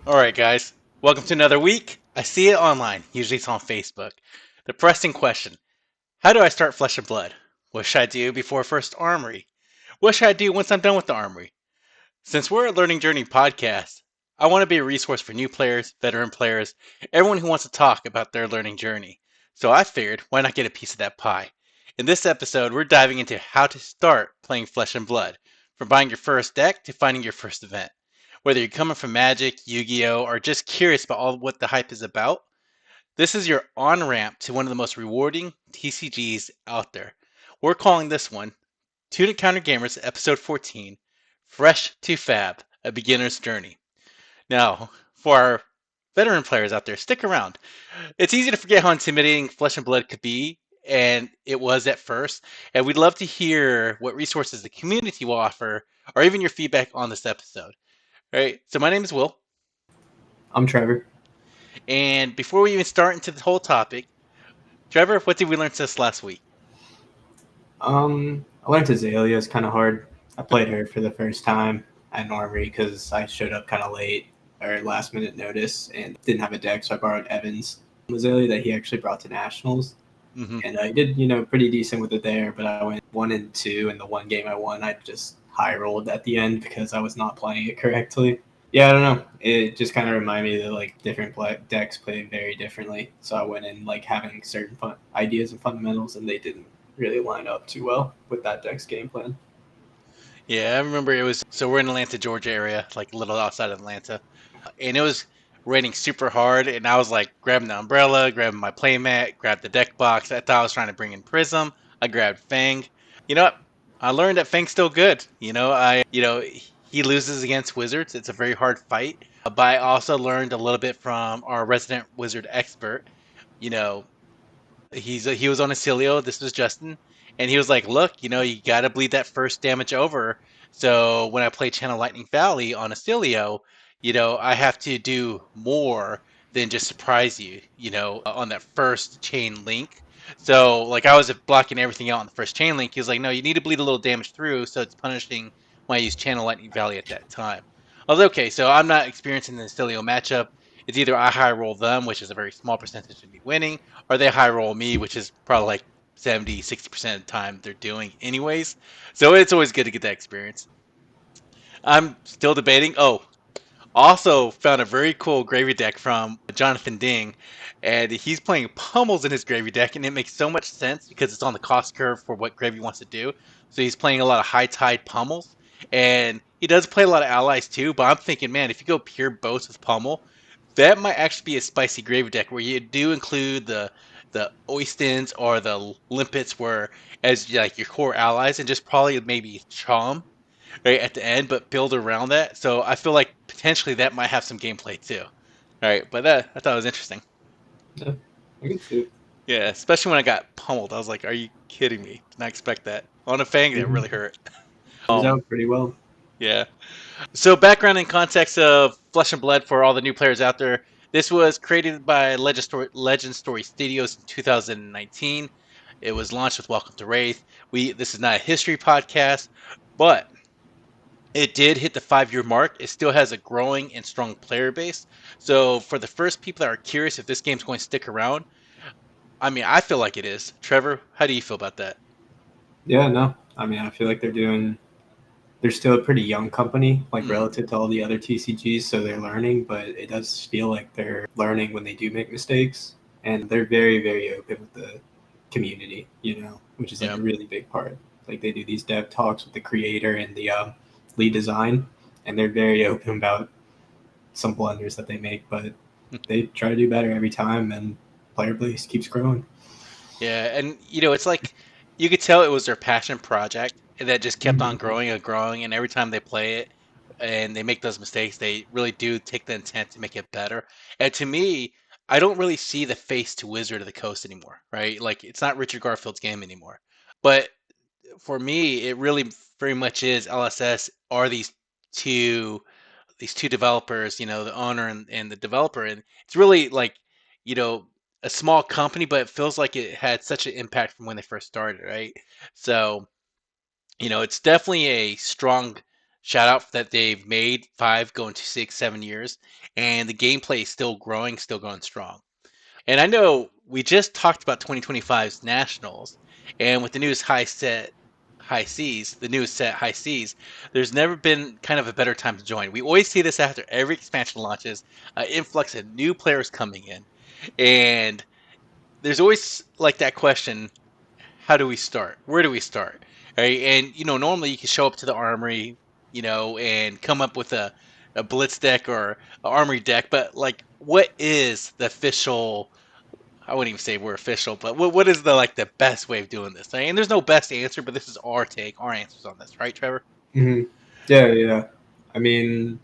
Alright, guys, welcome to another week. I see it online, usually it's on Facebook. The pressing question: how do I start Flesh and Blood? What should I do before first Armory? What should I do once I'm done with the Armory? Since we're a Learning Journey podcast, I want to be a resource for new players, veteran players, everyone who wants to talk about their learning journey. So I figured, why not get a piece of that pie? In this episode, we're diving into how to start playing Flesh and Blood, from buying your first deck to finding your first event. Whether you're coming from Magic, Yu-Gi-Oh, or just curious about all what the hype is about, this is your on-ramp to one of the most rewarding TCGs out there. We're calling this one Tunic Counter Gamers Episode 14, Fresh to FAB, A Beginner's Journey. Now, for our veteran players out there, stick around. It's easy to forget how intimidating Flesh and Blood could be, and it was at first, and we'd love to hear what resources the community will offer, or even your feedback on this episode. All right, so my name is Will. I'm Trevor. And before we even start into the whole topic, Trevor, what did we learn this last week? I learned Azalea is kind of hard. I played her for the first time at Armory because I showed up kind of late or last minute notice and didn't have a deck, so I borrowed Evan's Azalea that he actually brought to nationals. Mm-hmm. And I did, pretty decent with it there, but I went 1-2, and the one game I won, I just high rolled at the end because I was not playing it correctly. Yeah, I don't know. It just kind of reminded me that like different decks play very differently. So I went in like having certain ideas and fundamentals, and they didn't really line up too well with that deck's game plan. Yeah, I remember it was, so we're in Atlanta, Georgia area, like a little outside of Atlanta. And it was raining super hard, and I was like grabbing the umbrella, grabbing my playmat, grabbed the deck box. I thought I was trying to bring in Prism. I grabbed Fang. You know what? I learned that Fang's still good. He loses against Wizards. It's a very hard fight. But I also learned a little bit from our resident Wizard expert. You know, he was on Acilio. This was Justin, and he was like, "Look, you got to bleed that first damage over. So when I play Channel Lightning Valley on Acilio, I have to do more than just surprise you. On that first chain link. So like I was blocking everything out on the first chain link. He was like, "No, you need to bleed a little damage through, so it's punishing when I use Channel Lightning Valley at that time." I was like, okay, so I'm not experiencing the Acilio matchup. It's either I high roll them, which is a very small percentage of me winning, or they high roll me, which is probably like 70, 60% of the time they're doing anyways. So it's always good to get that experience. I'm still debating. Oh, also found a very cool gravy deck from Jonathan Ding, and he's playing pummels in his gravy deck, and it makes so much sense because it's on the cost curve for what gravy wants to do. So he's playing a lot of high tide pummels, and he does play a lot of allies too. But I'm thinking, man, if you go pure boats with pummel, that might actually be a spicy gravy deck where you do include the Oystins or the Limpets where as like your core allies, and just probably maybe Chom right at the end, but build around that. So I feel like potentially that might have some gameplay too. All right, but that I thought it was interesting. Yeah, I can see it. Yeah, especially when I got pummeled. I was like, "Are you kidding me? Did not expect that on a Fang. That really hurt." It was out pretty well. Yeah. So background and context of Flesh and Blood for all the new players out there. This was created by Legend Story Studios in 2019. It was launched with Welcome to Wraith. This is not a history podcast, but it did hit the 5-year mark. It still has a growing and strong player base. So for the first people that are curious if this game's going to stick around, I mean, I feel like it is. Trevor, how do you feel about that? Yeah, no. I mean, I feel like they're still a pretty young company, like relative to all the other TCGs, so they're learning, but it does feel like they're learning when they do make mistakes. And they're very, very open with the community, which is like a really big part. Like they do these dev talks with the creator and the lead design, and they're very open about some blunders that they make, but they try to do better every time, and player base keeps growing. Yeah, and it's like you could tell it was their passion project and that just kept on growing and growing, and every time they play it and they make those mistakes, they really do take the intent to make it better. And to me, I don't really see the face to Wizard of the Coast anymore, right? Like it's not Richard Garfield's game anymore. But for me, it really very much is LSS are these two developers, the owner and the developer, and it's really like, you know, a small company, but it feels like it had such an impact from when they first started, right? So, it's definitely a shout out that they've made 5 going to 6, 7 years, and the gameplay is still growing, still going strong. And I know we just talked about 2025's nationals, and with the newest high seas, the newest set high seas, there's never been kind of a better time to join. We always see this after every expansion launches, an influx of new players coming in, and there's always like that question: how do we start? Where do we start? Right? And normally you can show up to the armory, and come up with a Blitz deck or a Armory deck, but like, what is the official? I wouldn't even say we're official, but what is the best way of doing this? And there's no best answer, but this is our take, our answers on this, right, Trevor? Mm-hmm. Yeah. I mean,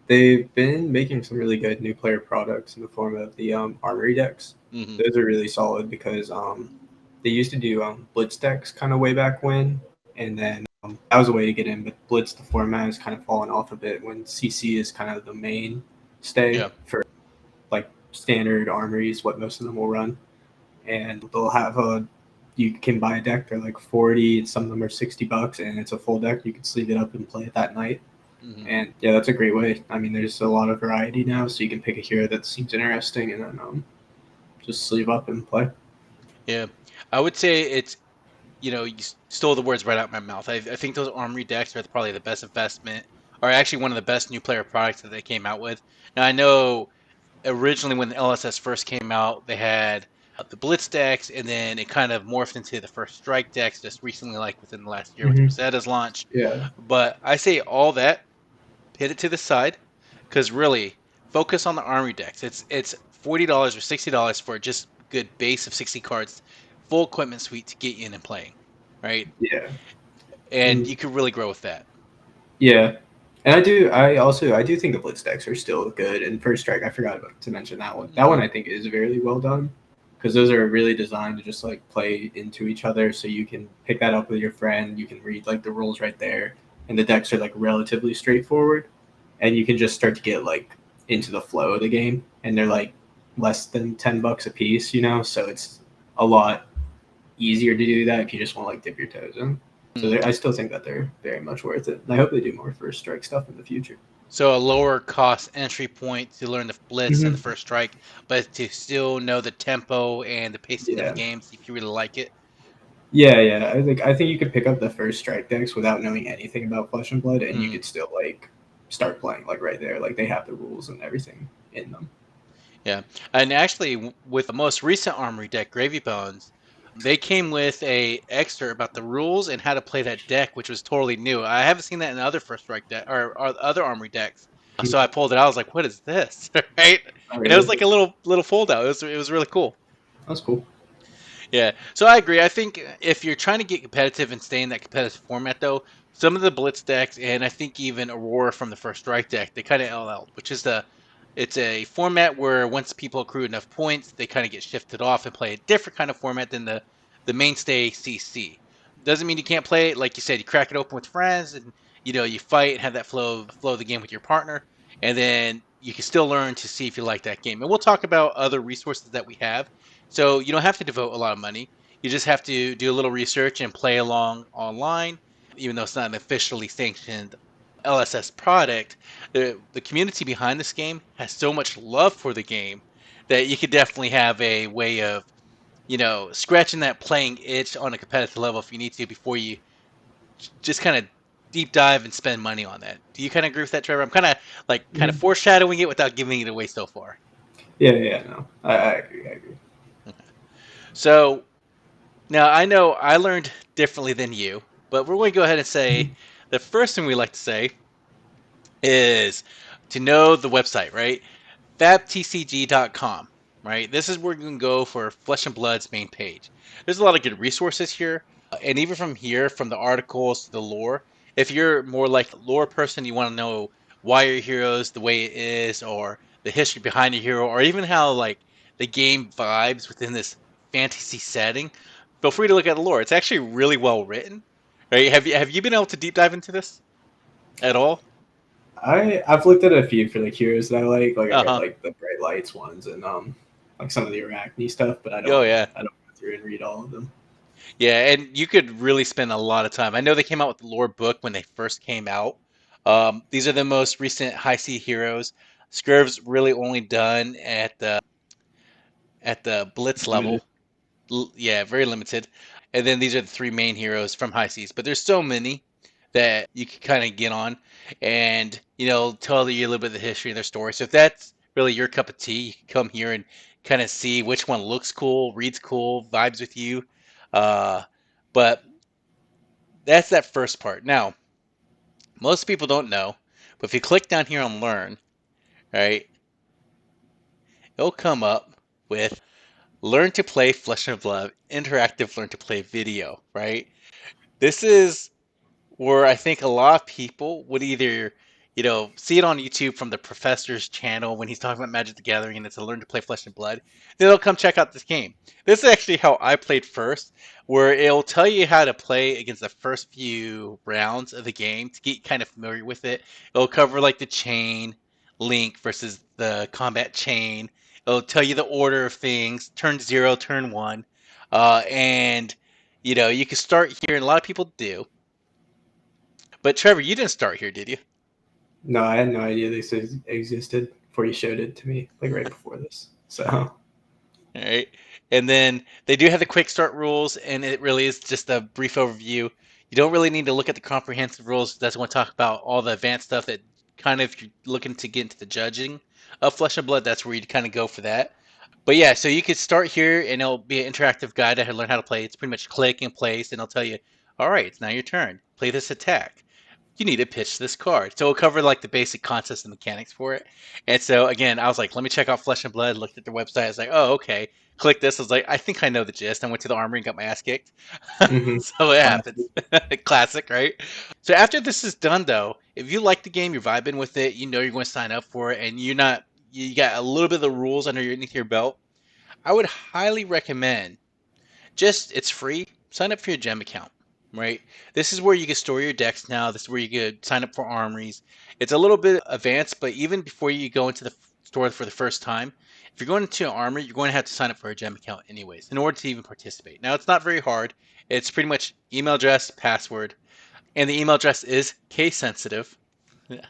they've been making some really good new player products in the form of the Armory decks. Mm-hmm. Those are really solid because they used to do Blitz decks kind of way back when, and then that was a way to get in. But Blitz, the format, has kind of fallen off a bit when CC is kind of the mainstay Yeah. for like standard armories, what most of them will run. And they'll have you can buy a deck, they're like 40, and some of them are $60, and it's a full deck. You can sleeve it up and play it that night. Mm-hmm. And yeah, that's a great way. I mean, there's a lot of variety now, so you can pick a hero that seems interesting and then just sleeve up and play. Yeah. I would say it's, you stole the words right out of my mouth. I think those Armory decks are probably the best investment, or actually one of the best new player products that they came out with. Now, I know originally when the LSS first came out, they had the Blitz decks, and then it kind of morphed into the first Strike decks just recently, like within the last year with Mm-hmm. Rosetta's launch. Yeah. But I say all that, hit it to the side, because really, focus on the Armory decks. It's $40 or $60 for just good base of 60 cards, full equipment suite to get you in and playing, right? Yeah. And And you could really grow with that. yeah. And I do think the Blitz decks are still good. And First Strike, I forgot to mention that one. That one I think is very well done because those are really designed to just like play into each other. So you can pick that up with your friend. You can read like the rules right there, and the decks are like relatively straightforward, and you can just start to get like into the flow of the game. And they're like less than $10 a piece, so it's a lot easier to do that if you just want to like dip your toes in. So I still think that they're very much worth it. And I hope they do more First Strike stuff in the future. So a lower cost entry point to learn the Blitz and the Mm-hmm. First Strike, but to still know the tempo and the pacing of the Yeah. games if you really like it. Yeah. I think you could pick up the First Strike decks without knowing anything about Flesh and Blood, and you could still like start playing like right there. Like they have the rules and everything in them. Yeah, and actually, with the most recent Armory deck, Gravy Bones, they came with a extra about the rules and how to play that deck, which was totally new. I haven't seen that in other First Strike deck or other Armory decks. So I pulled it out. I was like, "What is this?" Right? Oh, And it was really? like a little fold out. It was really cool. That's cool. Yeah, so I agree. I think if you're trying to get competitive and stay in that competitive format, though, some of the Blitz decks, and I think even Aurora from the First Strike deck, they kind of LL, which is it's a format where once people accrue enough points, they kind of get shifted off and play a different kind of format than the mainstay CC. Doesn't mean you can't play it. Like you said, you crack it open with friends, and you fight and have that flow of the game with your partner, and then you can still learn to see if you like that game. And we'll talk about other resources that we have, so you don't have to devote a lot of money. You just have to do a little research and play along online, even though it's not an officially sanctioned LSS product. The community behind this game has so much love for the game that you could definitely have a way of, scratching that playing itch on a competitive level if you need to before you just kind of deep dive and spend money on that. Do you kind of agree with that, Trevor? I'm kind of Mhm. foreshadowing it without giving it away so far. Yeah. No, I agree. I agree. So now I know I learned differently than you, but we're going to go ahead and say Mhm. the first thing we like to say is to know the website, right? FABTCG.com, right? This is where you can go for Flesh and Blood's main page. There's a lot of good resources here. And even from here, from the articles to the lore, if you're more like a lore person, you want to know why your hero's the way it is, or the history behind your hero, or even how like the game vibes within this fantasy setting, feel free to look at the lore. It's actually really well written. Right? Have you been able to deep dive into this at all? I've looked at a few for the heroes that I like. Like I read Uh-huh. like the Bright Lights ones and like some of the Arachne stuff, but I Oh don't yeah. I don't go through and read all of them. Yeah, and you could really spend a lot of time. I know they came out with the lore book when they first came out, These are the most recent high C heroes. Scurv's really only done at the Blitz Limited. level. Yeah, very limited. And then these are the three main heroes from high seas, but there's so many that you can kind of get on and tell you a little bit of the history of their story. So if that's really your cup of tea, you can come here and kind of see which one looks cool, reads cool, vibes with you. Uh, but that's that first part. Now, most people don't know, but if you click down here on Learn, right, it'll come up with Learn to Play Flesh and Blood interactive Learn to Play video, right? This is where I think a lot of people would either, see it on YouTube from the professor's channel when he's talking about Magic the Gathering and it's a Learn to Play Flesh and Blood. Then they'll come check out this game. This is actually how I played first, where it'll tell you how to play against the first few rounds of the game to get kind of familiar with it. It'll cover like the chain link versus the combat chain. It'll tell you the order of things, turn 0, turn 1. And, you can start here, and a lot of people do. But Trevor, you didn't start here, did you? No, I had no idea this existed before you showed it to me, like right before this. So, All right. And then they do have the quick start rules, and it really is just a brief overview. You don't really need to look at the comprehensive rules. That's going to talk about all the advanced stuff that kind of, if you're looking to get into the judging of Flesh and Blood, that's where you kind of go for that. But yeah, so you could start here, and it'll be an interactive guide to learn how to play. It's pretty much click and place, and it'll tell you, all right, it's now your turn. Play this attack. You need to pitch this card. So it'll cover like the basic concepts and mechanics for it. And so again, I was like, let me check out Flesh and Blood, looked at their website. I was like, oh, okay. Click this. I was like, I think I know the gist. I went to the armory and got my ass kicked. mm-hmm. So it happens. Classic. Classic, right? So after this is done though, if you like the game, you're vibing with it, you're going to sign up for it, and you got a little bit of the rules underneath your belt, I would highly recommend it's free. Sign up for your gem account, right? This is where you can store your decks now. This is where you could sign up for armories. It's a little bit advanced, but even before you go into the store for the first time, if you're going into an armory, you're going to have to sign up for a gem account anyways in order to even participate. Now, it's not very hard. It's pretty much email address, password, and the email address is case sensitive.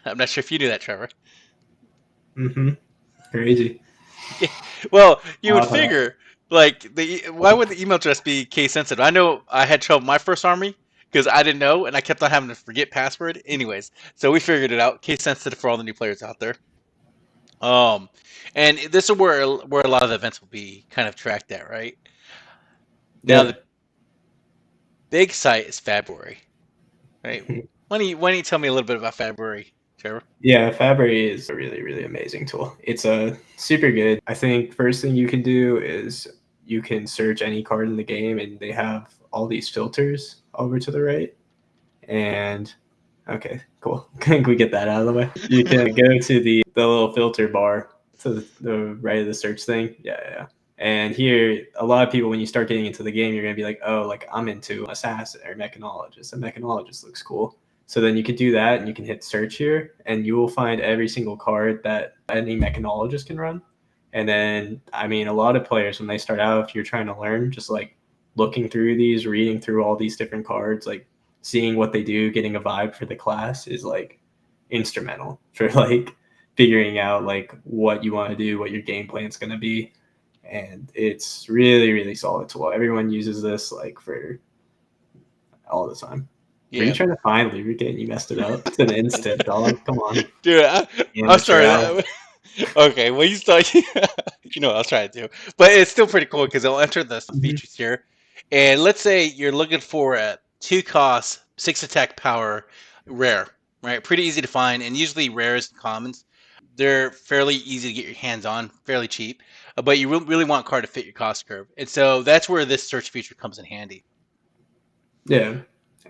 I'm not sure if you knew that, Trevor. Mm-hmm. Crazy. Yeah. Well, you would Uh, figure like why would the email address be case sensitive? I know I had trouble with my first army because I didn't know and I kept on having to forget password. Anyways, so we figured it out. Case sensitive for all the new players out there. Um, and this is where a lot of the events will be kind of tracked at, right? Now yeah. the big site is February, right? Why don't you tell me a little bit about February, Trevor? Yeah, Fabry is a really, really amazing tool. It's a super good. I think first thing you can do is you can search any card in the game, and they have all these filters over to the right. And okay, cool. Can we get that out of the way? You can go to the little filter bar to the right of the search thing. Yeah, yeah. And here, a lot of people, when you start getting into the game, you're gonna be like, oh, like I'm into assassin or mechanologist. A mechanologist looks cool. So then you can do that, and you can hit search here, and you will find every single card that any mechanologist can run. And then, I mean, a lot of players, when they start out, if you're trying to learn, just like looking through these, reading through all these different cards, like seeing what they do, getting a vibe for the class is like instrumental for like figuring out like what you want to do, what your game plan is going to be. And it's really, really solid tool. Everyone uses this like for all the time. Were you Yeah, trying to find lubricant and you messed it up? It's an instant, dog. Come on. dude, I'm Amateur hour. sorry. Okay, well you start. What I was trying to do, but it's still pretty cool because it'll enter the Mhm. features here, and let's say you're looking for a 2 cost, 6 attack power, rare, right? Pretty easy to find, and usually rares and commons, they're fairly easy to get your hands on, fairly cheap, but you really want a card to fit your cost curve, and so that's where this search feature comes in handy. Yeah.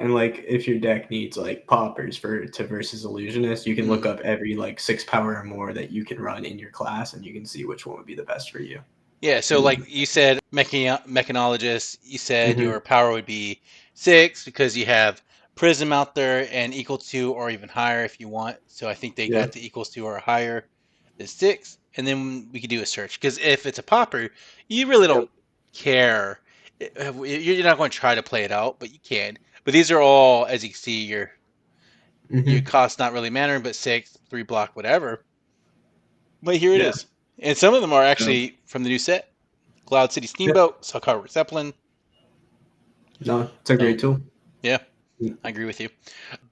And like if your deck needs like poppers for to versus illusionist, you can look Mm. up every like 6 power or more that you can run in your class, and you can see which one would be the best for you. Yeah, so And like then, you said, mechanologist, you said mhm. your power would be 6 because you have Prism out there and equal to or even higher if you want. So I think they Yeah. got the equals to or higher than 6. And then we could do a search because if it's a popper, you really Yep. don't care. You're not going to try to play it out, but you can. But these are all, as you can see, your Mm-hmm. Your cost not really mattering, but 6, 3 block, whatever. But here it Yeah. is. And some of them are So actually from the new set. Cloud City yeah. Steamboat, Sakara Zeppelin. No, it's a So great tool. yeah, I agree with you.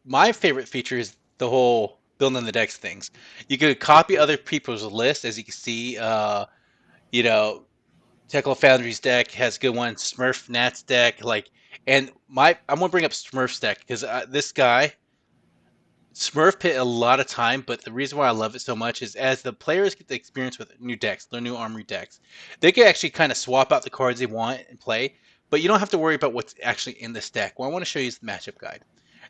My favorite feature is the whole building the decks things. You could copy other people's lists, as you can see. You know, Technical Foundry's deck has good ones. Smurf Nat's deck, like, and I'm gonna bring up Smurf's deck because this guy Smurf pit a lot of time, but the reason why I love it so much is as the players get the experience with new decks, their new Armory decks, they can actually kind of swap out the cards they want and play, but you don't have to worry about what's actually in this deck. What I want to show you is the matchup guide.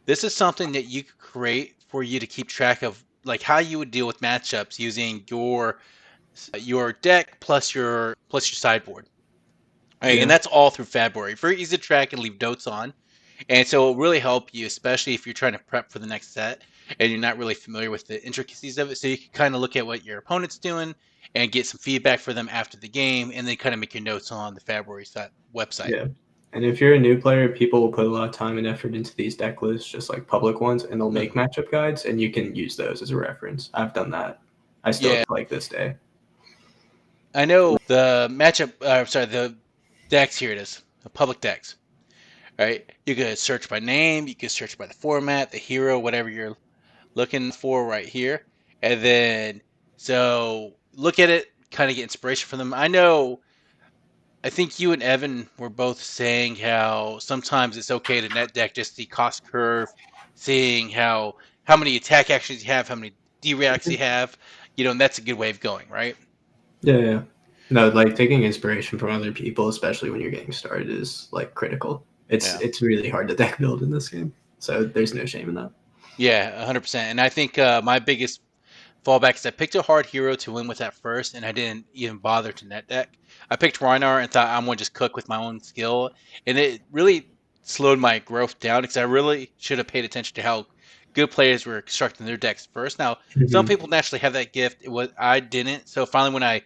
This is something that you could create for you to keep track of, like how you would deal with matchups using your deck plus your sideboard. All right, and Yeah. that's all through February. Very easy to track and leave notes on. And so it'll really help you, especially if you're trying to prep for the next set and you're not really familiar with the intricacies of it. So you can kind of look at what your opponent's doing and get some feedback for them after the game, and then kind of make your notes on the February website. Yeah. And if you're a new player, people will put a lot of time and effort into these deck lists, just like public ones, and they'll make Mhm. matchup guides, and you can use those as a reference. I've done that. I still Yeah, like this day. I know the matchup. Sorry, the decks. Here it is, the public decks. Right, you could search by name, you could search by the format, the hero, whatever you're looking for right here. And then, so look at it, kind of get inspiration from them. I think you and Evan were both saying how sometimes it's okay to net deck just the cost curve, seeing how many attack actions you have, how many D reacts you have, and that's a good way of going, right? Yeah, yeah. No, like taking inspiration from other people, especially when you're getting started, is like critical. It's Yeah. it's really hard to deck build in this game, so there's no shame in that. Yeah, 100%. And I think my biggest fallback is I picked a hard hero to win with at first, and I didn't even bother to net deck. I picked Rhinar and thought I'm going to just cook with my own skill, and it really slowed my growth down because I really should have paid attention to how good players were constructing their decks first. Now, some Mm-hmm. people naturally have that gift. I didn't. So finally, when I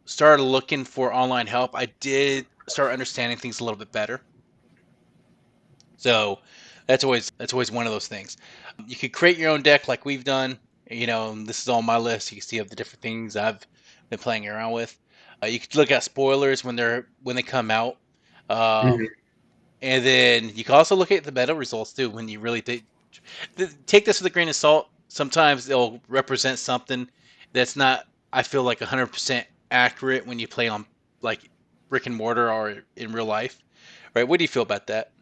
started looking for online help, I did start understanding things a little bit better. So that's always one of those things. You could create your own deck like we've done. And this is on my list. You can see of the different things I've been playing around with. You could look at spoilers when they come out, Mm-hmm. and then you can also look at the meta results too. When you really take this with a grain of salt. Sometimes they'll represent something that's not. I feel like 100% accurate when you play on like brick and mortar or in real life, right? What do you feel about that?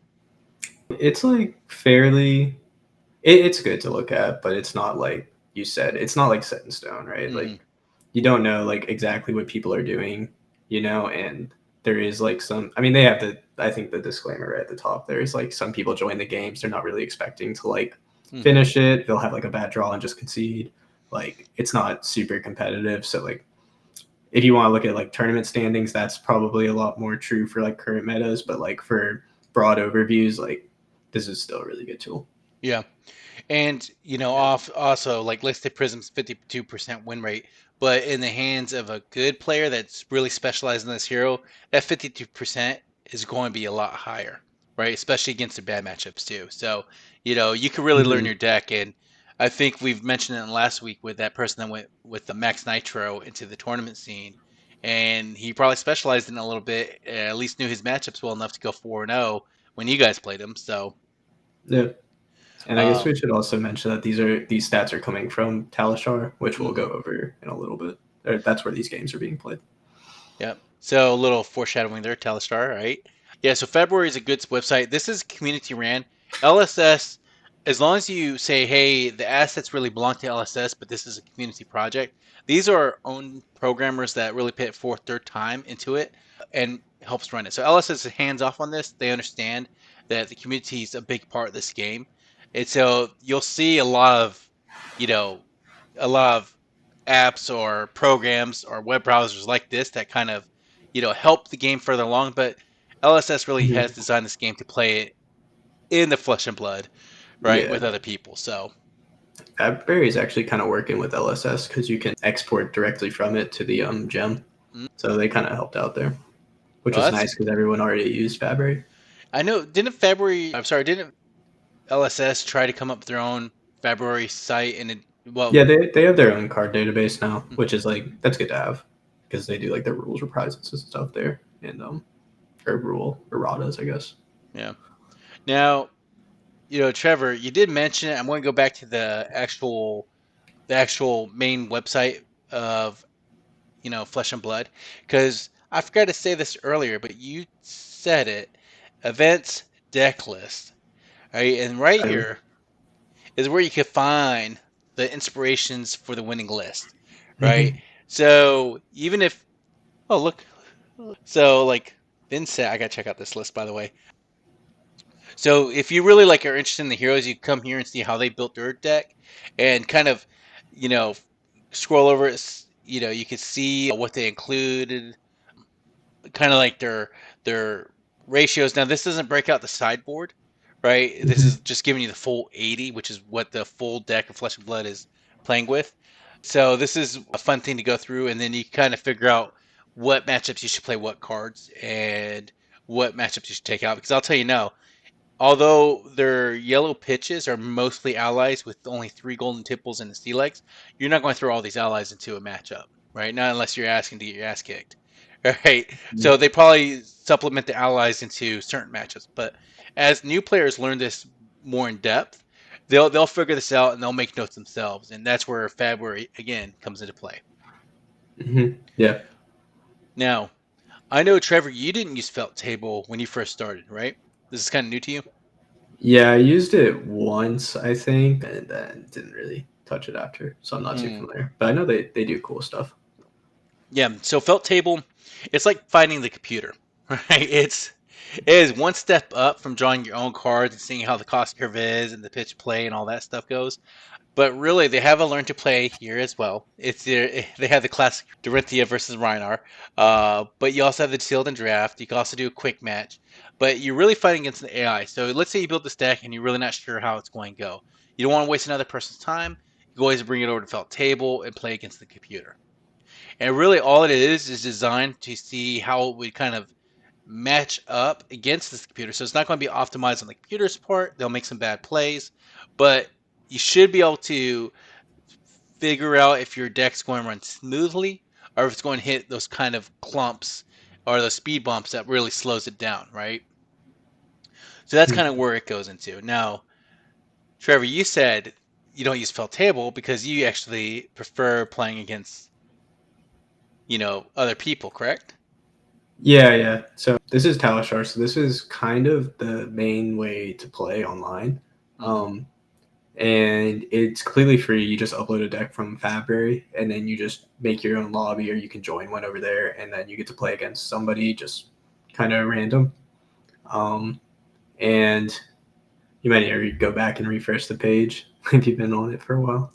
It's like fairly. It's good to look at, but it's not like you said. It's not like set in stone, right? Hmm. Like you don't know like exactly what people are doing, and there is like some. I mean, they have the. I think the disclaimer right at the top. There's like some people join the games. They're not really expecting to like Hmm. finish it. They'll have like a bad draw and just concede. Like it's not super competitive. So like if you want to look at like tournament standings, that's probably a lot more true for like current metas. But like for broad overviews, like this is still a really good tool. Yeah. And off also like listed prism's 52% win rate, but in the hands of a good player that's really specialized in this hero, that 52% is going to be a lot higher, right? Especially against the bad matchups too. So, you can really learn Mm-hmm. your deck, and I think we've mentioned it last week with that person that went with the Max Nitro into the tournament scene, and he probably specialized in it a little bit, at least knew his matchups well enough to go 4-0 when you guys played him. So, Yeah. And I guess um, we should also mention that these stats are coming from Talishar, which we'll mhm. go over in a little bit. That's where these games are being played. Yep. So a little foreshadowing there, Telstar, right? Yeah, so February is a good website. This is community ran. LSS, as long as you say, hey, the assets really belong to LSS, but this is a community project, these are our own programmers that really put forth their time into it and helps run it. So LSS is hands off on this. They understand that the community is a big part of this game. And so you'll see you know, a lot of apps or programs or web browsers like this that kind of help the game further along, but LSS really has Mm-hmm. designed this game to play it in the flesh and blood, right, Yeah. with other people. So Barry is actually kind of working with LSS because you can export directly from it to the gem. mm, So they kind of helped out there, which well, was that's nice because everyone already used Fabry. I know. Didn't February? I'm sorry. Didn't LSS try to come up with their own February site, and Yeah, they have their own card database now, which is like that's good to have because they do like their rules reprisals and stuff there, and or rule erratas, I guess. yeah. Now, Trevor, you did mention it. I'm going to go back to the actual main website of Flesh and Blood, because I forgot to say this earlier, but you said it. Events deck list, right? And right here is where you can find the inspirations for the winning list, right? Mm-hmm. So even if, oh look, so like Vincent, I gotta check out this list by the way. So if you really like are interested in the heroes, you come here and see how they built their deck, and kind of, you know, scroll over it. You can see what they included, kind of like their ratios. Now this doesn't break out the sideboard, right? This is Mm-hmm. just giving you the full 80, which is what the full deck of Flesh and Blood is playing with. So this is a fun thing to go through, and then you kind of figure out what matchups you should play, what cards, and what matchups you should take out. Because I'll tell you now, although their yellow pitches are mostly allies with only 3 golden tipples and the sea legs, you're not going to throw all these allies into a matchup, right? Not unless you're asking to get your ass kicked, right? So they probably supplement the allies into certain matchups. But as new players learn this more in depth, they'll figure this out and they'll make notes themselves, and that's where February again comes into play. Mm-hmm. Yeah. Now, I know Trevor, you didn't use felt table when you first started, right? This is kind of new to you. Yeah, I used it once, I think, and then didn't really touch it after, so I'm not too Mm. familiar. But I know they do cool stuff. Yeah, so felt table, it's like finding the computer, right? It is one step up from drawing your own cards and seeing how the cost curve is and the pitch play and all that stuff goes. But really, they have a learn to play here as well. They have the classic Dorinthia versus Reinar, but you also have the sealed and draft. You can also do a quick match, but you're really fighting against the AI. So let's say you build this deck and you're really not sure how it's going to go. You don't want to waste another person's time. You can always bring it over to felt table and play against the computer. And really, all it is designed to see how it would kind of match up against this computer. So it's not going to be optimized on the computer's part. They'll make some bad plays, but you should be able to figure out if your deck's going to run smoothly or if it's going to hit those kind of clumps or those speed bumps that really slows it down, right? So that's kind of where it goes into. Now, Trevor, you said you don't use felt table because you actually prefer playing against, other people, correct? Yeah, yeah. So this is Talishar. So this is kind of the main way to play online. Mm-hmm. Um, and it's completely free. You just upload a deck from Fabry, and then you just make your own lobby, or you can join one over there, and then you get to play against somebody just kind of random. And you might need to go back and refresh the page if you've been on it for a while.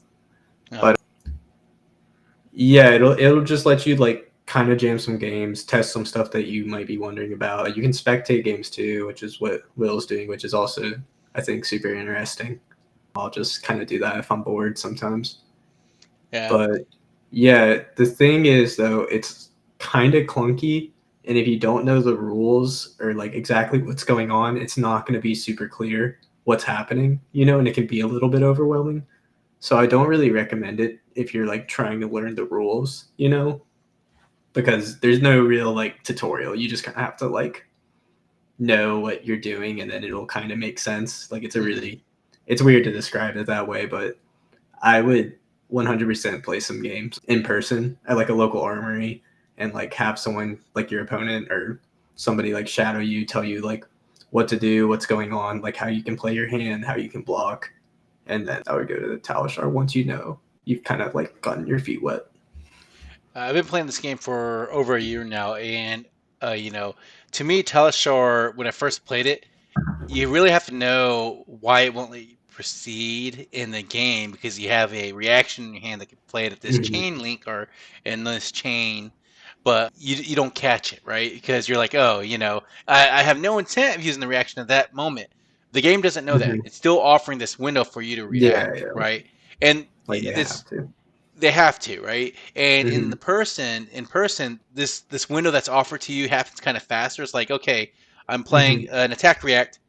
Oh, But yeah, it'll just let you like kind of jam some games, test some stuff that you might be wondering about. You can spectate games too, which is what Will's doing, which is also I think super interesting. I'll just kind of do that if I'm bored sometimes. yeah. But yeah, the thing is though, it's kind of clunky, and if you don't know the rules or like exactly what's going on, it's not going to be super clear what's happening, and it can be a little bit overwhelming. So I don't really recommend it if you're like trying to learn the rules, because there's no real like tutorial. You just kind of have to like know what you're doing, and then it'll kind of make sense. Like Mm-hmm. it's weird to describe it that way, but I would 100% play some games in person at like a local armory and like have someone like your opponent or somebody like shadow you, tell you like what to do, what's going on, like how you can play your hand, how you can block. And then I would go to the Talishar once you've kind of like gotten your feet wet. I've been playing this game for over a year now, and uh, you know, to me, Teleshore, when I first played it, you really have to know why it won't let you proceed in the game because you have a reaction in your hand that can play it at this Mhm. chain link or in this chain, but you don't catch it, right? Because you're like, oh, I have no intent of using the reaction at that moment. The game doesn't know that. Mhm. It's still offering this window for you to Yeah, react, yeah. right? And Like they this have to. they have to, right? And Hmm. in person, this window that's offered to you happens kind of faster. It's like, okay, I'm playing Hmm. an attack react.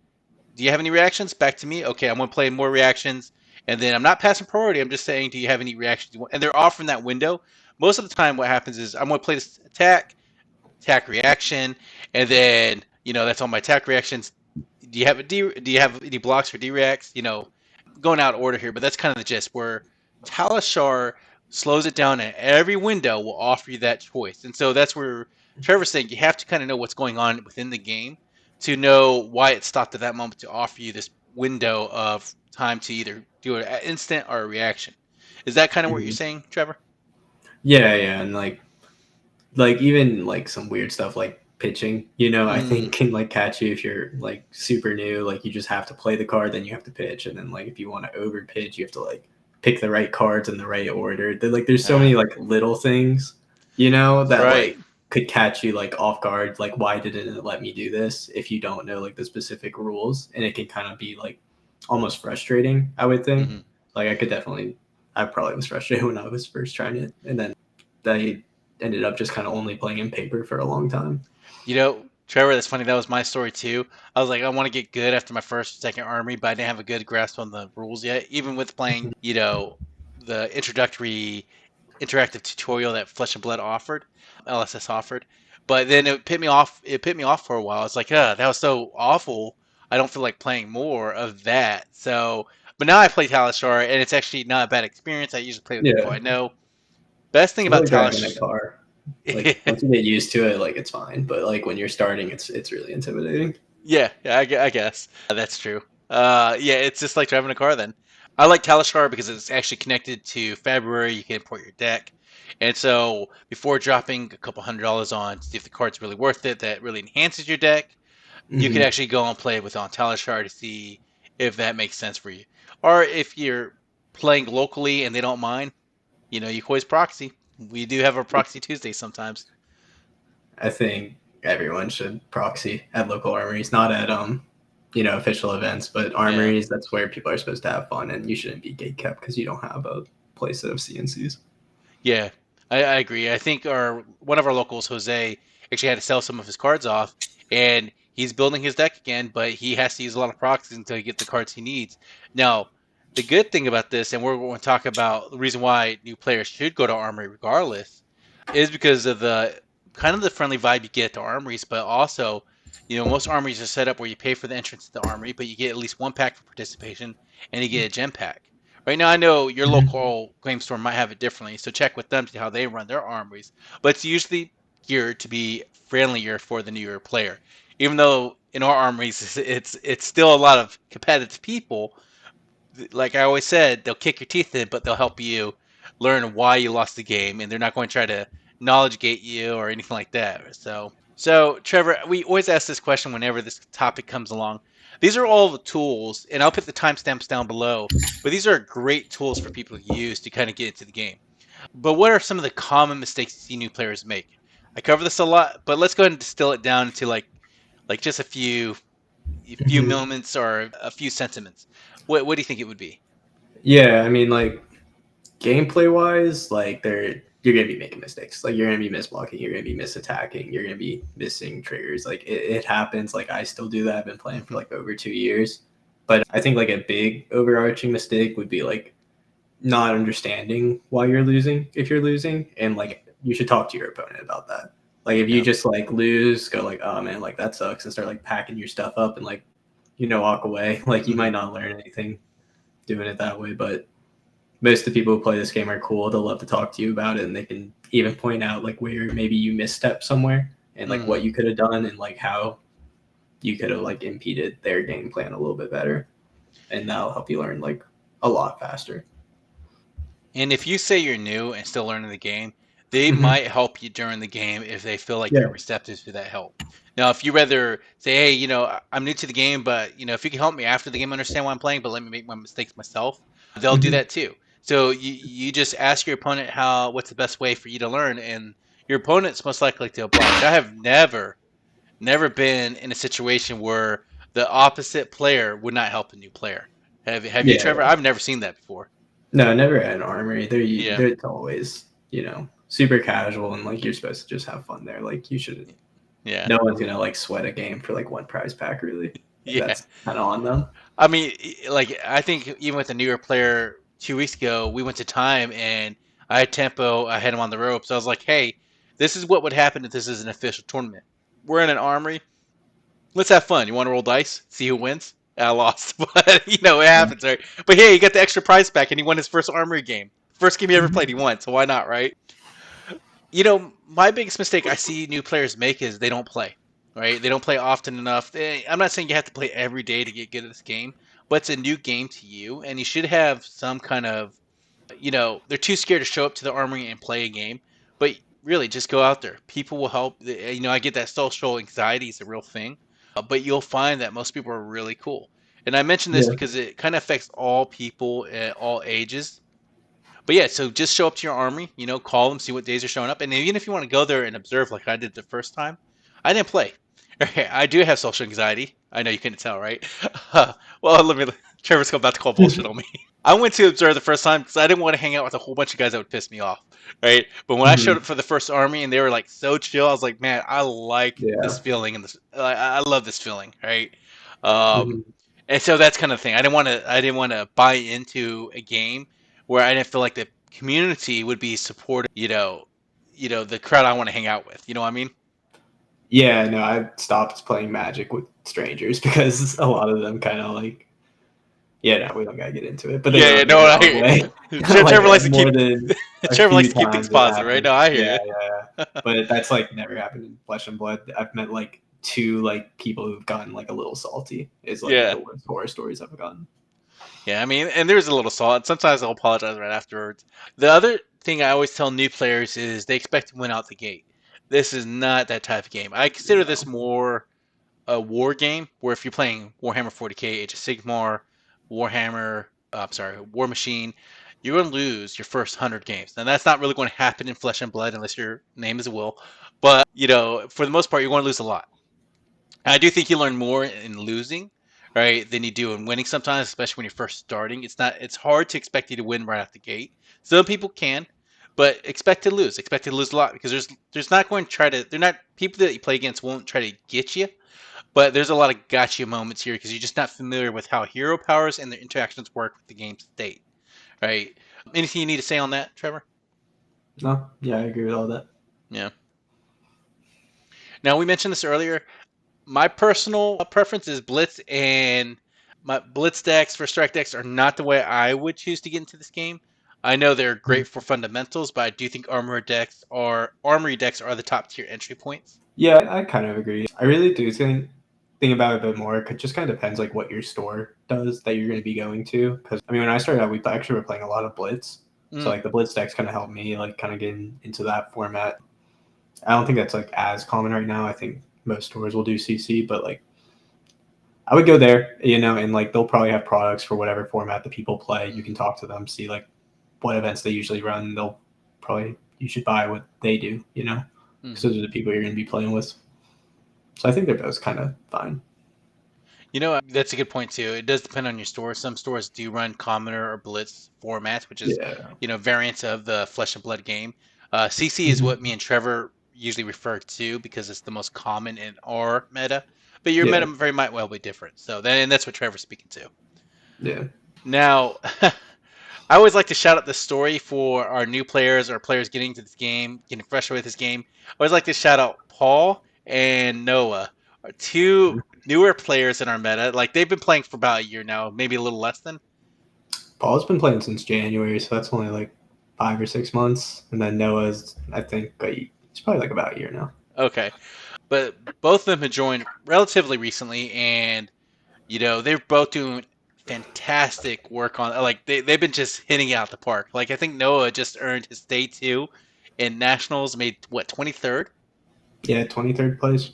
Do you have any reactions? Back to me. Okay, I'm going to play more reactions. And then I'm not passing priority. I'm just saying, do you have any reactions? And they're off from that window. Most of the time, what happens is I'm going to play this attack reaction, and then that's all my attack reactions. Do you have any blocks for D reacts? Going out of order here, but that's kind of the gist. Where Talishar slows it down, and every window will offer you that choice. And so that's where Trevor's saying you have to kind of know what's going on within the game to know why it stopped at that moment to offer you this window of time to either do an instant or a reaction. Is that kind of what you're Mhm. saying, Trevor? Yeah, and like even like some weird stuff like pitching, I Mm, think can like catch you if you're like super new. Like you just have to play the card, then you have to pitch, and then like if you want to over pitch, you have to like pick the right cards in the right order. Like there's so uh, many like little things, that right. like could catch you like off guard. Like why didn't it let me do this if you don't know like the specific rules, and it can kind of be like almost frustrating. I would think. Hmm. Like I probably was frustrated when I was first trying it, and then I ended up just kind of only playing in paper for a long time. Trevor, that's funny. That was my story too. I was like, I want to get good after my first, second army, but I didn't have a good grasp on the rules yet. Even with playing, the introductory interactive tutorial that Flesh and Blood offered, LSS offered. But then it put me off. It put me off for a while. It's like, that was so awful. I don't feel like playing more of that. So, but now I play Talishar, and it's actually not a bad experience. I usually play with people Yeah, I know. Best thing it's about like driving a Talish. car. Like once you get used to it, like it's fine. But like when you're starting, it's really intimidating. Yeah, I guess that's true. Yeah, it's just like driving a car. Then I like Talishar because it's actually connected to February. You can import your deck, and so before dropping a couple $100 on to see if the card's really worth it, that really enhances your deck, you could Hmm. actually go and play with on Talishar to see if that makes sense for you, or if you're playing locally and they don't mind, you can always proxy. We do have a proxy Tuesday sometimes. I think everyone should proxy at local armories, not at official events, but Yeah. armories. That's where people are supposed to have fun, and you shouldn't be gate kept because you don't have a place of CNCs. Yeah, I agree. I think our one of our locals, Jose, actually had to sell some of his cards off, and he's building his deck again, but he has to use a lot of proxies until he gets the cards he needs. Now, the good thing about this, and we're going to talk about the reason why new players should go to Armory regardless, is because of the kind of the friendly vibe you get to armories, but also, most armories are set up where you pay for the entrance to the armory, but you get at least one pack for participation, and you get a gem pack. Right now, I know your Mm-hmm. local game store might have it differently, so check with them to see how they run their armories. But it's usually geared to be friendlier for the newer player. Even though in our armories, it's still a lot of competitive people. Like I always said, they'll kick your teeth in, but they'll help you learn why you lost the game, and they're not going to try to knowledge gate you or anything like that. So Trevor, we always ask this question whenever this topic comes along. These are all the tools, and I'll put the timestamps down below. But these are great tools for people to use to kind of get into the game. But what are some of the common mistakes you see new players make? I cover this a lot, but let's go ahead and distill it down to like just a few Mm-hmm. moments or a few sentiments. What do you think it would be? Yeah, I mean, like gameplay wise, like you're gonna be making mistakes. Like you're gonna be misblocking, you're gonna be misattacking, you're gonna be missing triggers. Like it happens. Like I still do that. I've been playing for Hmm. like over 2 years. But I think like a big overarching mistake would be like not understanding why you're losing if you're losing, and like you should talk to your opponent about that. Like if you Yeah. just like lose, go like, oh man, like that sucks, and start like packing your stuff up and like walk away. Like you Hmm. might not learn anything doing it that way, but most of the people who play this game are cool. They'll love to talk to you about it, and they can even point out like where maybe you misstepped somewhere and like Hmm. what you could have done and like how you could have like impeded their game plan a little bit better, and that'll help you learn like a lot faster. And if you say you're new and still learning the game, they Mm-hmm. might help you during the game if they feel like you're Yeah. receptive to that help. Now, if you rather say, hey, I'm new to the game, but if you can help me after the game understand why I'm playing, but let me make my mistakes myself, they'll do Mm-hmm. that too. So you just ask your opponent what's the best way for you to learn, and your opponent's most likely to oblige. I have never been in a situation where the opposite player would not help a new player. Have you, Trevor? Yeah. I've never seen that before. No, never at an armory. Yeah. They're always super casual, and like you're supposed to just have fun there. Like you should. Yeah. No one's gonna like sweat a game for like one prize pack, really. Yeah. That's kind of on them. I mean, like I think even with a newer player 2 weeks ago, we went to time and I had tempo, I had him on the ropes. I was like, hey, this is what would happen if this is an official tournament. We're in an armory. Let's have fun. You want to roll dice? See who wins? I lost, but you know it Yeah. happens, right? But hey, he got the extra prize back, and he won his first armory game. First game he ever played, Mhm. he won. So why not, right? You know, my biggest mistake I see new players make is they don't play, right? They don't play often enough. I'm not saying you have to play every day to get good at this game, but it's a new game to you, and you should have some kind of, they're too scared to show up to the armory and play a game. But really, just go out there. People will help. I get that social anxiety is a real thing, but you'll find that most people are really cool. And I mention this Yeah. because it kind of affects all people at all ages. But yeah, so just show up to your army, call them, see what days are showing up. And even if you want to go there and observe like I did the first time, I didn't play. I do have social anxiety. I know you couldn't tell, right? Well, Trevor's about to call bullshit on me. I went to observe the first time because I didn't want to hang out with a whole bunch of guys that would piss me off, right? But when I showed up Mhm. for the first army and they were like so chill, I was like, man, I like this Yeah. feeling and this. I love this feeling, right? Um, Mhm. and so that's kind of the thing. I didn't want to buy into a game where I didn't feel like the community would be supportive. The crowd I want to hang out with. You know what I mean? Yeah, no, I stopped playing Magic with strangers because a lot of them kind of like, yeah, no, we don't gotta get into it, but they Yeah, yeah, rubbed me no, the I wrong hear way, you. like Trevor likes to more keep than a Trevor likes few to keep things times it positive, right? happened. No, I hear Yeah, you. yeah, but that's like never happened in Flesh and Blood. I've met like two like people who've gotten like a little salty. Is like Yeah. the worst horror stories I've gotten. Yeah, I mean, and there's a little salt. Sometimes I'll apologize right afterwards. The other thing I always tell new players is they expect to win out the gate. This is not that type of game. I consider this No. more a war game, where if you're playing Warhammer 40k, Age of Sigmar, Warhammer, I'm sorry, War Machine, you're going to lose your first 100 games. Now, that's not really going to happen in Flesh and Blood unless your name is Will. But, for the most part, you're going to lose a lot. I do think you learn more in losing, right, than you do in winning sometimes, especially when you're first starting. It's hard to expect you to win right out the gate. Some people can, but expect to lose. Expect to lose a lot because there's not going to try to they're not people that you play against won't try to get you, but there's a lot of gotcha moments here because you're just not familiar with how hero powers and their interactions work with the game state, right? Anything you need to say on that, Trevor? No, yeah, I agree with all that. Yeah. Now we mentioned this earlier. My personal preference is Blitz, and my Blitz decks for strike decks are not the way I would choose to get into this game. I know they're Mhm. great for fundamentals, but I do think Armory decks are the top tier entry points. Yeah, I kind of agree. I really do think about it a bit more. It just kind of depends like what your store does that you're going to be going to. Because I mean, when I started out, we actually were playing a lot of Blitz. So Mm. like the Blitz decks kind of helped me like kind of get into that format. I don't think that's like as common right now. I think most stores will do CC, but like I would go there, and like they'll probably have products for whatever format the people play. You can talk to them, see like what events they usually run. They'll probably you should buy what they do, because Hmm. those are the people you're going to be playing with. So I think they're both kind of fine. That's a good point too. It does depend on your store. Some stores do run Commoner or Blitz formats, which is, Yeah. variants of the Flesh and Blood game. CC is what me Mhm. and Trevor usually refer to because it's the most common in our meta. But your meta Yeah. very might well be different. So and that's what Trevor's speaking to. Yeah. Now, I always like to shout out the story for our new players or players getting into this game, getting fresh with this game. I always like to shout out Paul and Noah, our two newer players in our meta. Like they've been playing for about a year now, maybe a little less than. Paul's been playing since January, so that's only like 5 or 6 months. And then Noah's, I think, he's probably like about a year now. Okay, but both of them have joined relatively recently, and they're both doing fantastic work on. Like they've been just hitting it out the park. Like I think Noah just earned his day two in nationals, made what 23rd. Yeah, 23rd place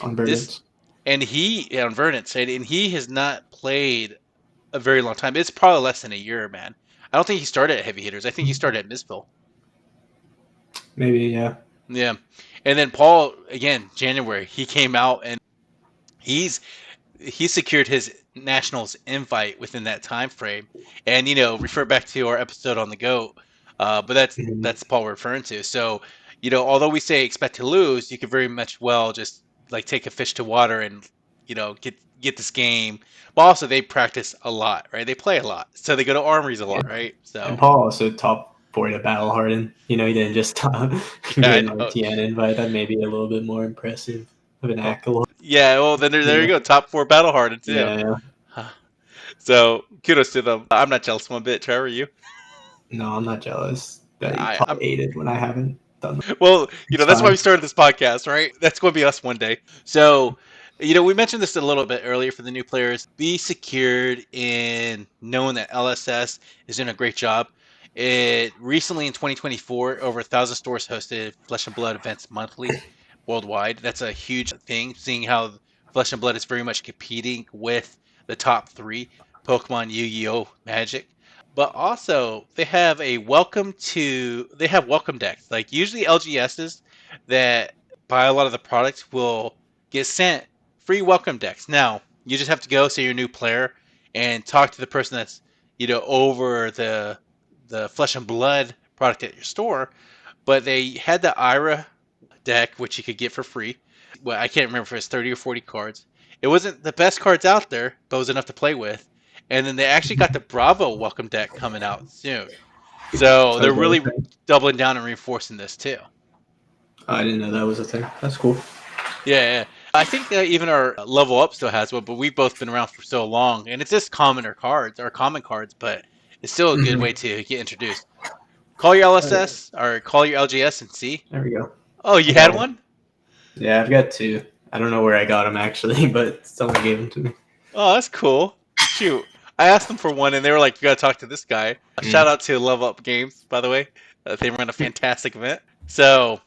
on This Verdance. and he on Vernon said, and he has not played a very long time. It's probably less than a year, man. I don't think he started at heavy hitters. I think he started at Misville. Maybe, yeah. Yeah, and then Paul again, January he came out and he's he secured his nationals invite within that time frame. And refer back to our episode on the goat. But that's Mhm. that's Paul we're referring to. So although we say expect to lose, you could very much well just like take a fish to water and get get this game. But also they practice a lot, right? They play a lot, so they go to armories a lot, right? And So Paul also top 4 to Battle Harden. He didn't just yeah, get I an know. RTN invite. That may be a little bit more impressive of an Oh, accolade. yeah, well then there you Yeah, go, top 4 battle hardened too. yeah. So kudos to them. I'm not jealous one bit. Trevor, you? No, I'm not jealous that he I, top I'm 8'd when I haven't done that. well, It's that's why we fine. started this podcast, right? That's going to be us one day. So, we mentioned this a little bit earlier for the new players. Be secured in knowing that LSS is doing a great job. It recently in 2024, over 1,000 stores hosted Flesh and Blood events monthly worldwide. That's a huge thing, seeing how Flesh and Blood is very much competing with the top three: Pokemon, Yu-Gi-Oh, Magic. But also they have they have welcome decks. Like usually LGSs that buy a lot of the products will get sent free welcome decks. Now you just have to go say you're a new player and talk to the person that's over the Flesh and Blood product at your store. But they had the Ira deck which you could get for free. Well, I can't remember if it was 30 or 40 cards. It wasn't the best cards out there, but it was enough to play with. And then they actually got the Bravo welcome deck coming out soon. So That they're was the other really thing. doubling down and reinforcing this too. I didn't know that was a thing. That's cool. Yeah. I think even our level up still has one, but we've both been around for so long, and it's just commoner cards or common cards, but it's still a good way to get introduced. Call your LSS or call your LGS and see. There we go. Oh, you I got had one. one? Yeah, I've got 2. I don't know where I got them actually, but someone gave them to me. Oh, that's cool. Shoot. I asked them for one, and they were like, "You gotta talk to this guy." Shout out to Level Up Games, by the way. They run a fantastic event. So,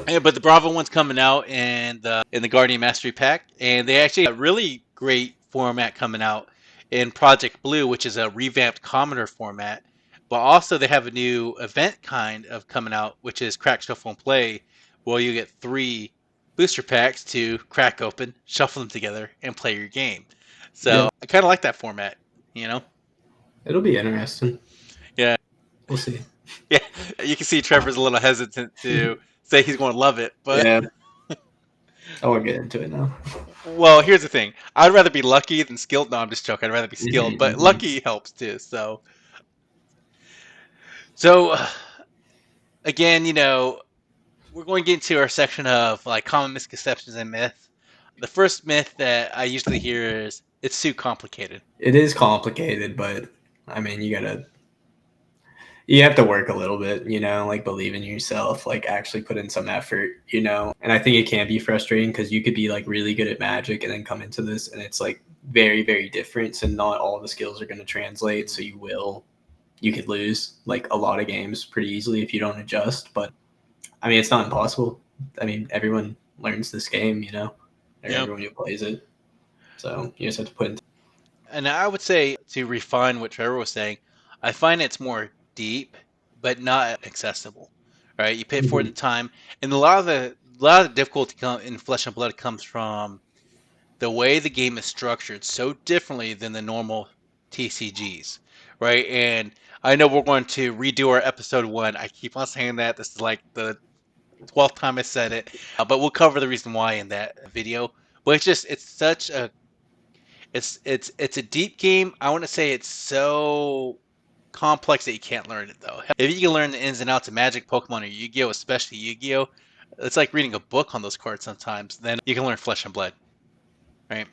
yeah, but the Bravo one's coming out in the Guardian Mastery Pack, and they actually have a really great format coming out in Project Blue, which is a revamped commoner format. But also they have a new event kind of coming out, which is Crack Shuffle and Play, where you get 3 booster packs to crack open, shuffle them together, and play your game. Yeah, So I kind of like that format, you know? it'll be interesting. Yeah, We'll see. yeah. You can see Trevor's a little hesitant to say he's going to love it, but Yeah, I won't get into it now. well, here's the thing. I'd rather be lucky than skilled. No, I'm just joking. I'd rather be skilled, Mm-hmm, but mm-hmm. lucky helps too. So again, we're going to get into our section of like common misconceptions and myths. The first myth that I usually hear is it's too complicated. It is complicated, but I mean, you have to work a little bit, like believe in yourself, like actually put in some effort, And I think it can be frustrating because you could be like really good at Magic and then come into this and it's like very, very different. So not all the skills are going to translate. So you could lose like a lot of games pretty easily if you don't adjust. But I mean, it's not impossible. I mean, everyone learns this game, or Yeah. everyone who plays it. So you just have to put in. And I would say to refine what Trevor was saying, I find it's more deep, but not accessible. Right? You pay for the time, and a lot of the difficulty in Flesh and Blood comes from the way the game is structured so differently than the normal TCGs, right? And I know we're going to redo our episode 1. I keep on saying that. This is like the 12th time I said it, but we'll cover the reason why in that video. But it's such a it's a deep game. I want to say it's so complex that you can't learn it though. If you can learn the ins and outs of Magic, Pokemon, or Yu-Gi-Oh, especially Yu-Gi-Oh, it's like reading a book on those cards sometimes. Then you can learn Flesh and Blood, right?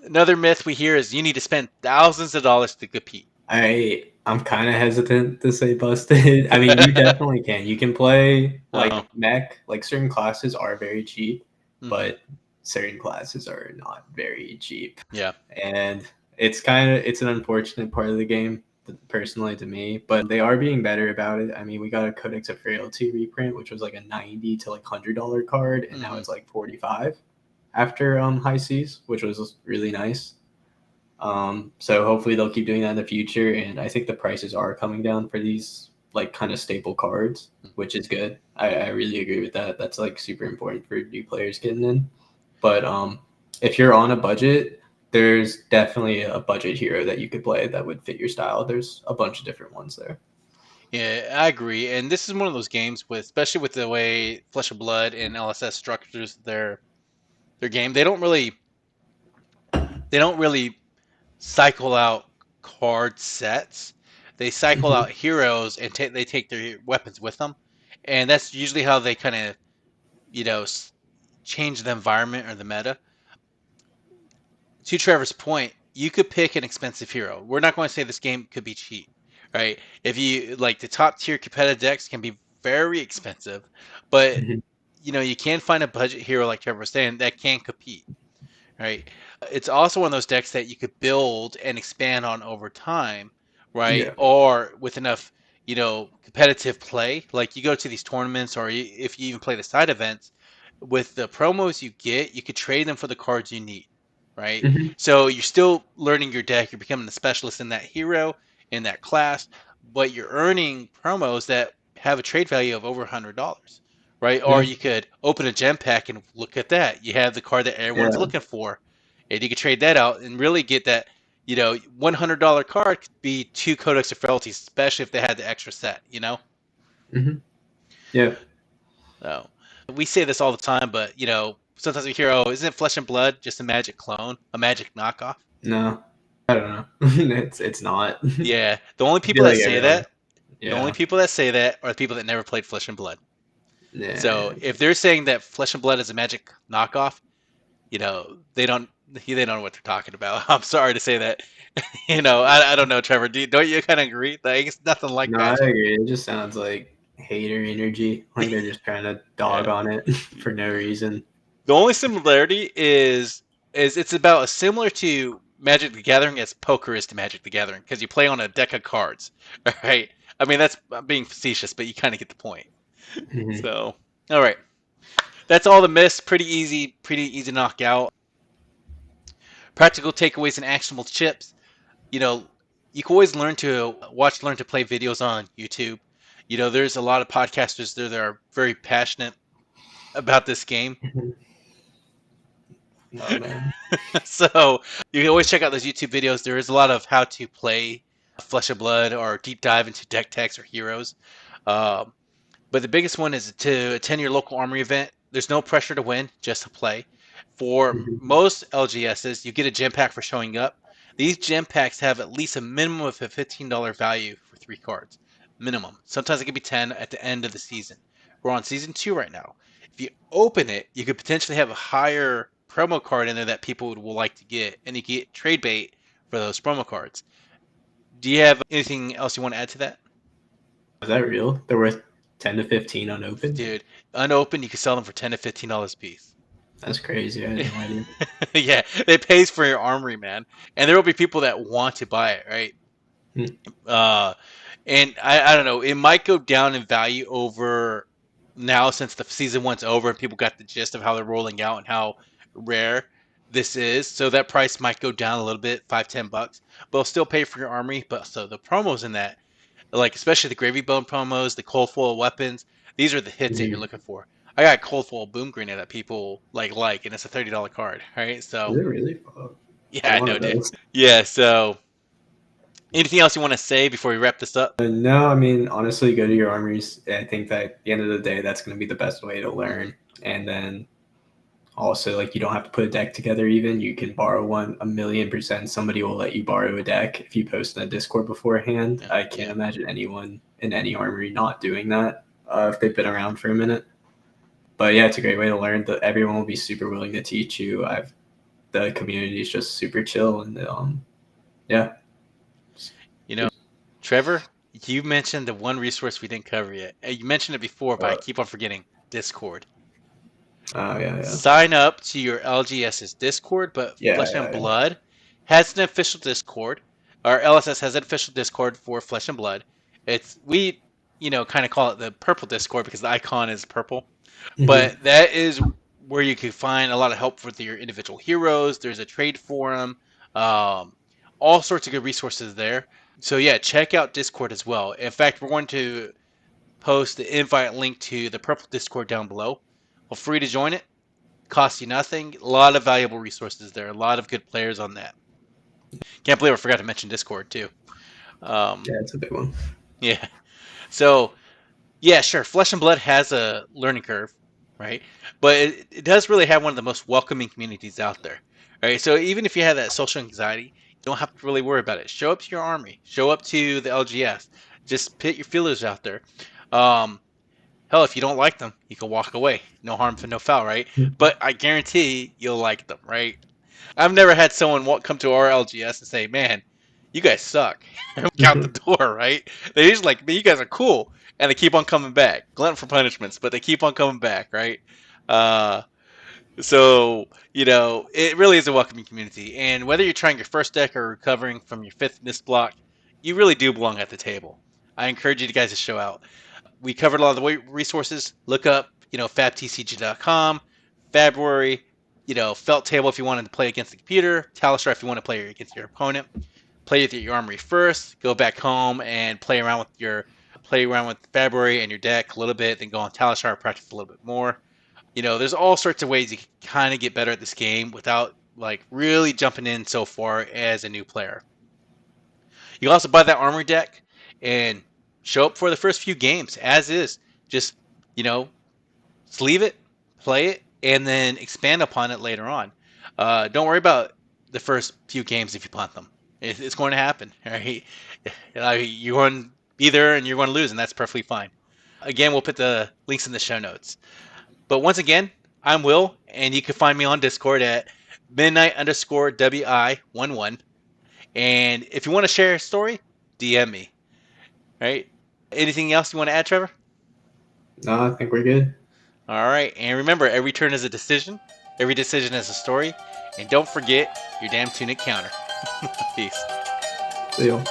Another myth we hear is you need to spend thousands of dollars to compete. I'm kind of hesitant to say busted. I mean, you definitely can. You can play like Uh-huh. mech. Like certain classes are very cheap, Mhm. but certain classes are not very cheap. Yeah. And it's an unfortunate part of the game, personally to me. But they are being better about it. I mean, we got a Codex of Frailty reprint, which was like a $90 to like $100 card, and now it's like 45 after high seas, which was really nice. So hopefully they'll keep doing that in the future. And I think the prices are coming down for these like kind of staple cards, which is good. I really agree with that. That's like super important for new players getting in. But if you're on a budget, there's definitely a budget hero that you could play that would fit your style. There's a bunch of different ones there. Yeah, I agree. And this is one of those games especially with the way Flesh and Blood and LSS structures their game. They don't really they don't really cycle out card sets. They cycle Hmm. out heroes and they take their weapons with them, and that's usually how they kind of you know change the environment or the meta. To Trevor's point, you could pick an expensive hero. We're not going to say this game could be cheap, right? If you like the top tier competitive decks can be very expensive, but Hmm. you can find a budget hero like Trevor was saying that can compete, right? It's also one of those decks that you could build and expand on over time, right? Yeah. Or with enough, competitive play. Like you go to these tournaments, or if you even play the side events, with the promos you get, you could trade them for the cards you need, right? Hmm. So you're still learning your deck. You're becoming the specialist in that hero, in that class, but you're earning promos that have a trade value of over $100, right? Or Yeah. you could open a gem pack and look at that. You have the card that everyone's Yeah. looking for, and you could trade that out and really get that. $100 card could be two Codex of Frailties, especially if they had the extra set. Hmm. Yeah. So we say this all the time, but sometimes we hear, "Oh, isn't Flesh and Blood just a magic clone, a magic knockoff?" No, I don't know. It's not. I Yeah, the only people feel that like say everyone. that, the only Yeah. people that say that are the people that never played Flesh and Blood. So Yeah. if they're saying that Flesh and Blood is a magic knockoff, they don't know what they're talking about. I'm sorry to say that. I don't know, Trevor. Don't you kind of agree? Like it's nothing like No, I magic. agree. It just sounds like hater energy. Like they're just trying to dog Yeah. on it for no reason. The only similarity is it's about as similar to Magic the Gathering as poker is to Magic the Gathering because you play on a deck of cards. All right. I mean that's I'm being facetious, but you kind of get the point. Hmm. So, all right. That's all the myths. Pretty easy to knock out. Practical takeaways and actionable tips. You know, you can always learn to play videos on YouTube. There's a lot of podcasters there that are very passionate about this game. Oh man. So you can always check out those YouTube videos. There is a lot of how to play Flesh of Blood or deep dive into deck techs or heroes. Um, but the biggest one is to attend your local armory event. There's no pressure to win, just to play. For Hmm. most LGSs, you get a gem pack for showing up. These gem packs have at least a minimum of a $15 value for 3 cards. Minimum. Sometimes it can be 10 at the end of the season. We're on season 2 right now. If you open it, you could potentially have a higher promo card in there that people will like to get, and you get trade bait for those promo cards. Do you have anything else you want to add to that? Is that real? They're worth 10 to 15 unopened. Dude, unopened, you can sell them for $10 to $15 a piece. That's crazy. I had no idea. Yeah, it pays for your armory, man. And there will be people that want to buy it, right? Hmm. Uh, and I don't know, it might go down in value over now since the season one's over and people got the gist of how they're rolling out and how rare this is. So that price might go down a little bit, $5-10, but it'll still pay for your armory. But so the promos in that, like especially the gravy bone promos, the cold foil weapons, these are the hits that you're Hmm. looking for. I got a cold foil boom grenade that people and it's a $30 card, right? Is So it really? Oh, yeah, I I want know, one dude. of those. Yeah, so anything else you want to say before we wrap this up? No, I mean, honestly, go to your armories. I think that at the end of the day, that's going to be the best way to Hmm. learn. And then also, like, you don't have to put a deck together even. You can borrow one 1,000,000%. Somebody will let you borrow a deck if you post in a Discord beforehand. Yeah, I can't yeah. imagine anyone in any armory not doing that if they've been around for a minute. But yeah, it's a great way to learn. That everyone will be super willing to teach you. The community is just super chill, and yeah. You know, Trevor, you mentioned the one resource we didn't cover yet. You mentioned it before, but I Uh, keep on forgetting. Discord. oh yeah, yeah, Sign up to your LGS's Discord, but yeah, Flesh and yeah, Blood has an official Discord. Our LSS has an official Discord for Flesh and Blood. It's we, kind of call it the purple Discord because the icon is purple. yeah. Hmm. But that is where you can find a lot of help for your individual heroes. There's a trade forum, um, all sorts of good resources there. So yeah, check out Discord as well. In fact, we're going to post the invite link to the purple Discord down below. Feel free to join it. Costs you nothing. A lot of valuable resources there. A lot of good players on that. Can't believe I forgot to mention Discord too. Um, Yeah, it's a big one. yeah. So yeah, sure. Flesh and Blood has a learning curve, right? But it does really have one of the most welcoming communities out there, right? So even if you have that social anxiety, you don't have to really worry about it. Show up to your army, show up to the LGS, just put your feelers out there. Um, Hell, if you don't like them, you can walk away. No harm for no foul, right? But I guarantee you'll like them, right? I've never had someone come to our LGS and say, "Man, you guys suck," and walk out the door, right? They just like, "Man, you guys are cool," and they keep on coming back. Glutton for punishments, but they keep on coming back, right? Uh, so it really is a welcoming community. And whether you're trying your first deck or recovering from your fifth missed block, you really do belong at the table. I encourage you guys to show out. We covered a lot of the resources. Look up, fabtcg.com, February, Felt Table if you wanted to play against the computer, Talistar if you want to play against your opponent. Play with your armory first, go back home and play around with February and your deck a little bit, then go on Talistar, practice a little bit more. There's all sorts of ways you can kind of get better at this game without like really jumping in so far as a new player. You can also buy that Armory deck and show up for the first few games as is. Just, sleeve it, play it, and then expand upon it later on. Don't worry about the first few games if you punt them. It's going to happen, right? You're going to be there and you're going to lose, and that's perfectly fine. Again, we'll put the links in the show notes. But once again, I'm Will, and you can find me on Discord at midnight_WI11. And if you want to share a story, DM me. Right? Anything else you want to add, Trevor? No, I think we're good. All right. And remember, every turn is a decision. Every decision is a story. And don't forget your damn Tunic Counter. Peace. See you.